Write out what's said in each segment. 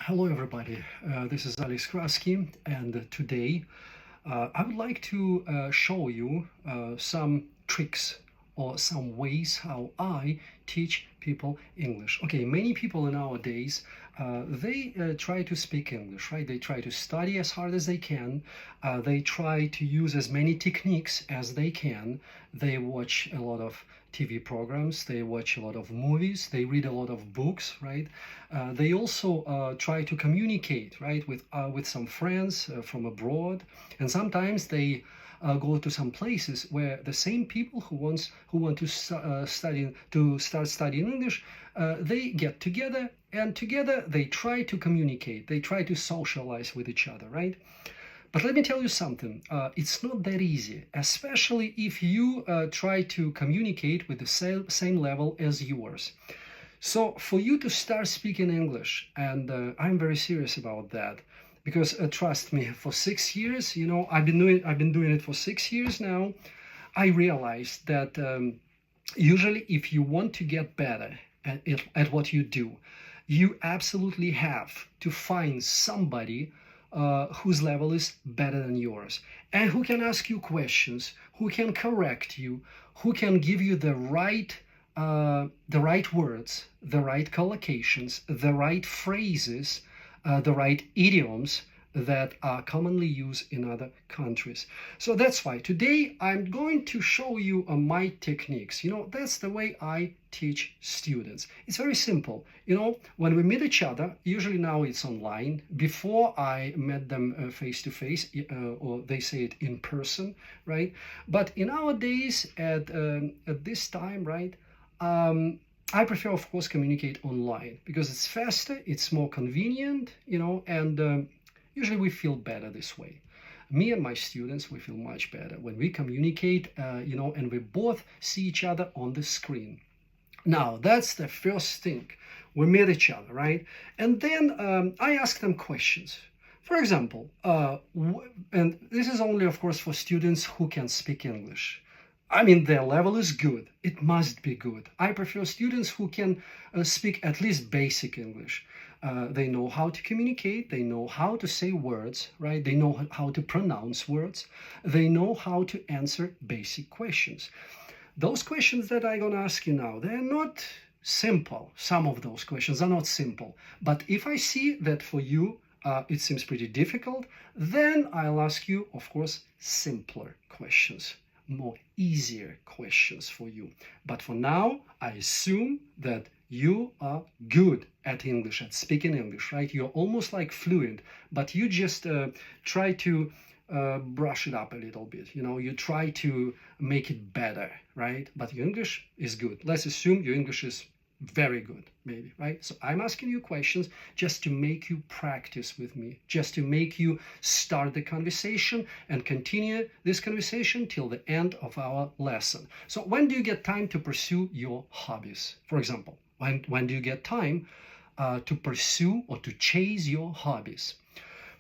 Hello, everybody. This is Alex Kraski, and today I would like to show you some tricks or some ways how I teach people English. Okay, many people nowadays they try to speak English, right? They try to study as hard as they can. They try to use as many techniques as they can. They watch a lot of TV programs, they watch a lot of movies, they read a lot of books, right? They also try to communicate, right, with some friends from abroad, and sometimes they go to some places where the same people who want to start studying English, they get together, and together they try to communicate, they try to socialize with each other, right? But let me tell you something, it's not that easy, especially if you try to communicate with the same level as yours. So for you to start speaking English, and I'm very serious about that, because trust me, for 6 years, I've been doing it for 6 years now. I realized that usually if you want to get better at what you do, you absolutely have to find somebody whose level is better than yours, and who can ask you questions, who can correct you, who can give you the right words, the right collocations, the right phrases, the right idioms that are commonly used in other countries. So that's why today I'm going to show you my techniques. That's the way I teach students. It's very simple. When we meet each other, usually now it's online. Before I met them face to face, or they say it in person, right? But in our days, at this time, right? I prefer, of course, communicate online because it's faster, it's more convenient, and usually we feel better this way. Me and my students, we feel much better when we communicate, and we both see each other on the screen. Now, that's the first thing. We meet each other, right? And then I ask them questions. For example, and this is only, of course, for students who can speak English. I mean, their level is good. It must be good. I prefer students who can speak at least basic English. They know how to communicate. They know how to say words, right? They know how to pronounce words. They know how to answer basic questions. Those questions that I'm going to ask you now, they're not simple. Some of those questions are not simple. But if I see that for you, it seems pretty difficult, then I'll ask you, of course, simpler questions, more easier questions for you. But for now, I assume that you are good at English, at speaking English, right? You're almost like fluent, but you just try to brush it up a little bit. You try to make it better, right? But your English is good. Let's assume your English is very good, maybe, right? So I'm asking you questions just to make you practice with me, just to make you start the conversation and continue this conversation till the end of our lesson. So when do you get time to pursue your hobbies? For example, when do you get time to pursue or to chase your hobbies?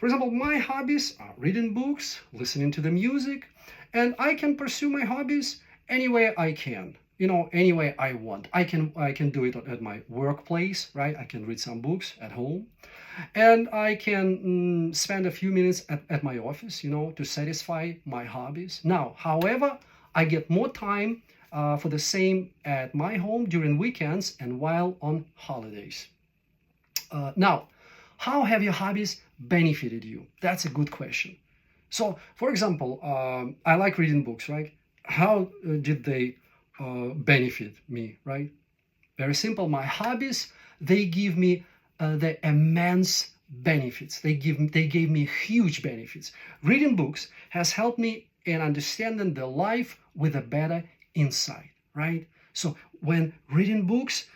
For example, my hobbies are reading books, listening to the music, and I can pursue my hobbies any way I can. Any way I want. I can do it at my workplace, right? I can read some books at home, and I can spend a few minutes at my office, to satisfy my hobbies. Now, however, I get more time for the same at my home during weekends and while on holidays. Now, how have your hobbies benefited you? That's a good question. So, for example, I like reading books, right? How did they benefit me, right? Very simple. My hobbies, they give me the immense benefits. They gave me huge benefits. Reading books has helped me in understanding the life with a better insight, right? So when reading books,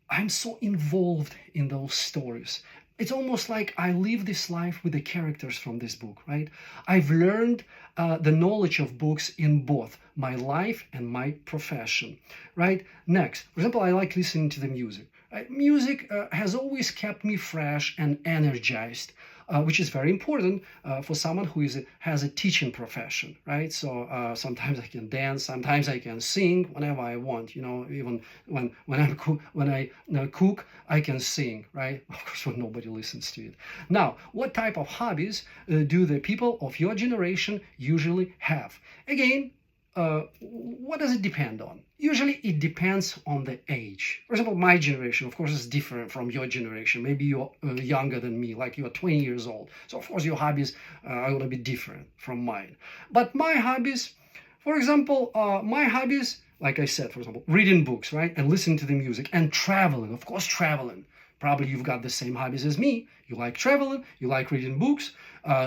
I'm so involved in those stories. It's almost like I live this life with the characters from this book, right? I've learned the knowledge of books in both my life and my profession, right? Next, for example, I like listening to the music. Music has always kept me fresh and energized, which is very important for someone who has a teaching profession, right? So sometimes I can dance, sometimes I can sing whenever I want. Even when I cook, I can sing, right? Of course, when nobody listens to it. Now, what type of hobbies do the people of your generation usually have? Again, what does it depend on? Usually it depends on the age. For example, my generation, of course, is different from your generation. Maybe you're younger than me, like you're 20 years old. So, of course, your hobbies are going to be different from mine. But my hobbies, for example, like I said, for example, reading books, right? And listening to the music and traveling, of course, traveling. Probably you've got the same hobbies as me. You like traveling, you like reading books,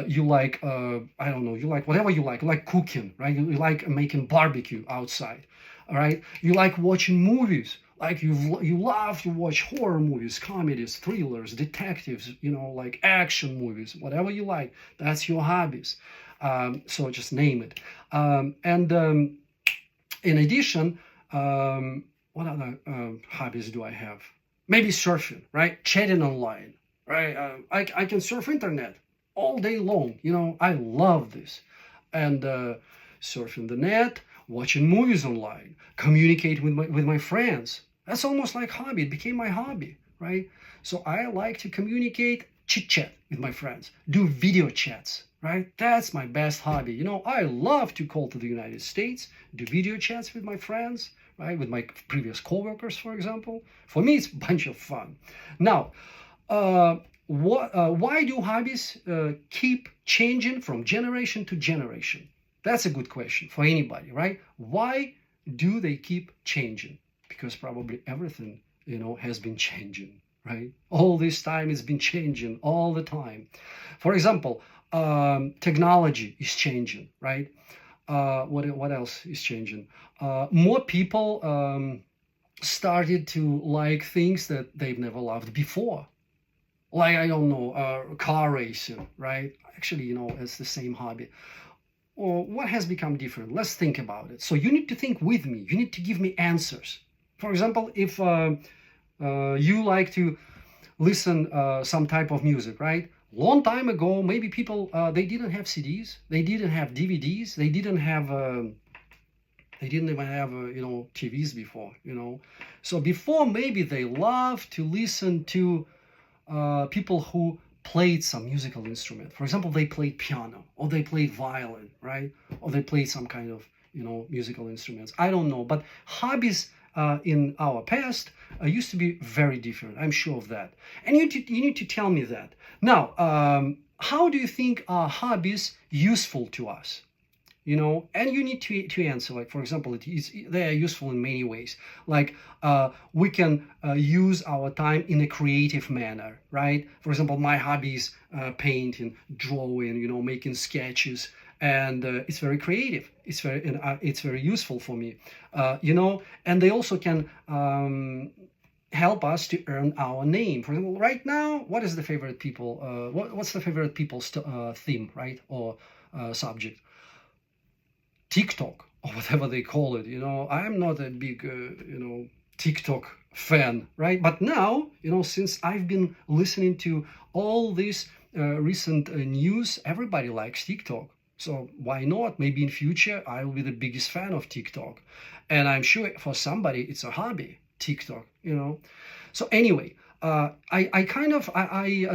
you like, I don't know, you like whatever you like cooking, right? You like making barbecue outside, all right? You like watching movies, like you love to watch horror movies, comedies, thrillers, detectives, like action movies, whatever you like, that's your hobbies. So just name it. In addition, what other hobbies do I have? Maybe surfing, right? Chatting online, right? I can surf internet all day long. I love this. And surfing the net, watching movies online, communicate with my friends. That's almost like hobby. It became my hobby, right? So I like to communicate, chit chat with my friends, do video chats, right? That's my best hobby. I love to call to the United States, do video chats with my friends, right? With my previous coworkers, for example. For me, it's a bunch of fun. Now, why do hobbies keep changing from generation to generation? That's a good question for anybody, right? Why do they keep changing? Because probably everything, has been changing, right? All this time it's been changing all the time. For example, technology is changing, right? What else is changing? More people started to like things that they've never loved before. Like, I don't know, car racing, right? Actually, it's the same hobby. Or what has become different? Let's think about it. So you need to think with me. You need to give me answers. For example, if you like to listen some type of music, right? Long time ago, maybe people they didn't have CDs, they didn't have DVDs, they didn't even have TVs before. So before, maybe they loved to listen to people who played some musical instrument. For example, they played piano, or they played violin, right? Or they played some kind of musical instruments. I don't know, but hobbies in our past used to be very different. I'm sure of that. And you need to tell me that. Now, how do you think are hobbies useful to us? And you need to answer, like, for example, they are useful in many ways. Like, we can use our time in a creative manner, right? For example, my hobbies, painting, drawing, making sketches, and it's very creative. It's very useful for me, and they also can help us to earn our name. For example, right now, what is the favorite people? What's the favorite people's theme, right, or subject? TikTok, or whatever they call it. I'm not a big TikTok fan, right? But now, since I've been listening to all this recent news, everybody likes TikTok. So why not? Maybe in future I will be the biggest fan of TikTok, and I'm sure for somebody it's a hobby, TikTok. So anyway, I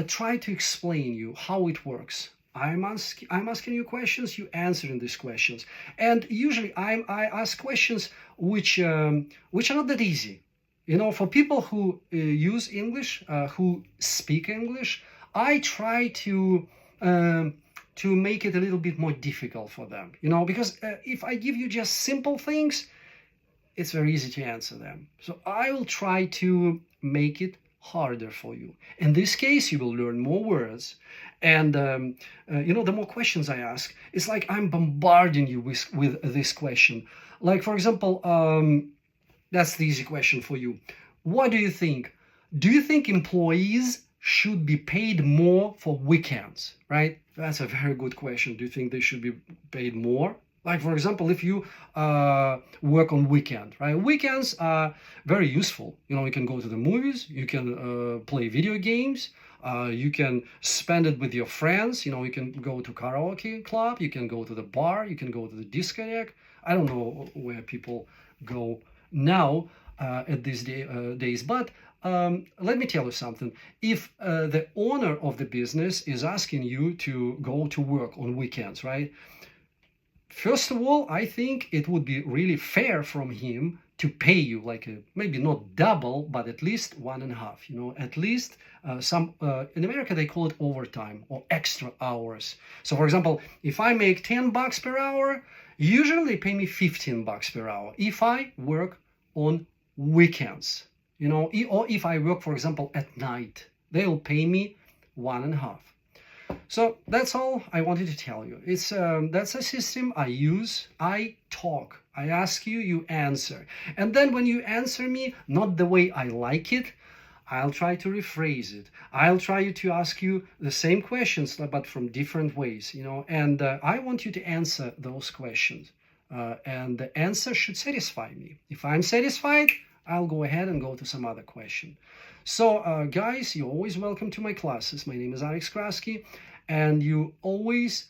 try to explain you how it works. I'm asking you questions, you answering these questions, and usually I ask questions which are not that easy. For people who use English, who speak English, I try to make it a little bit more difficult for them. Because if I give you just simple things, it's very easy to answer them. So I will try to make it harder for you. In this case, you will learn more words. And, the more questions I ask, it's like I'm bombarding you with this question. Like, for example, that's the easy question for you. What do you think? Do you think employees should be paid more for weekends, right? That's a very good question. Do you think they should be paid more? Like, for example, if you work on weekend, right? Weekends are very useful. You know, you can go to the movies, you can play video games, you can spend it with your friends. You know, you can go to karaoke club, you can go to the bar, you can go to the discotheque. I don't know where people go now at these days, but let me tell you something. If the owner of the business is asking you to go to work on weekends, right? First of all, I think it would be really fair from him to pay you like maybe not double, but at least 1.5. You know, at least some in America they call it overtime or extra hours. So, for example, if I make $10 per hour, usually they pay me $15 per hour if I work on weekends. You know, or if I work, for example, at night, they'll pay me 1.5. So that's all I wanted to tell you. It's that's a system I use. I talk. I ask you, you answer. And then when you answer me, not the way I like it, I'll try to rephrase it. I'll try to ask you the same questions, but from different ways, you know. And I want you to answer those questions. And the answer should satisfy me. If I'm satisfied, I'll go ahead and go to some other question. So, guys, you're always welcome to my classes. My name is Alex Kraski, and you always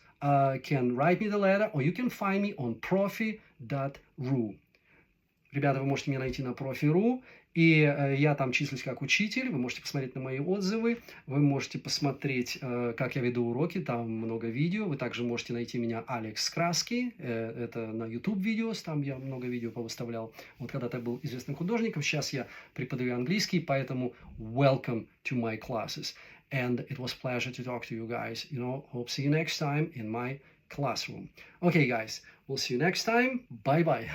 can write me the letter, or you can find me on profi.ru. Ребята, вы можете меня найти на profi.ru, и я там числюсь как учитель. Вы можете посмотреть на мои отзывы, вы можете посмотреть, как я веду уроки, там много видео. Вы также можете найти меня Алекс Краски, это на YouTube видео, там я много видео повыставлял. Вот когда-то был известным художником, сейчас я преподаю английский, поэтому welcome to my classes. And it was a pleasure to talk to you guys. You know, hope see you next time in my classroom. Okay, guys, we'll see you next time. Bye-bye.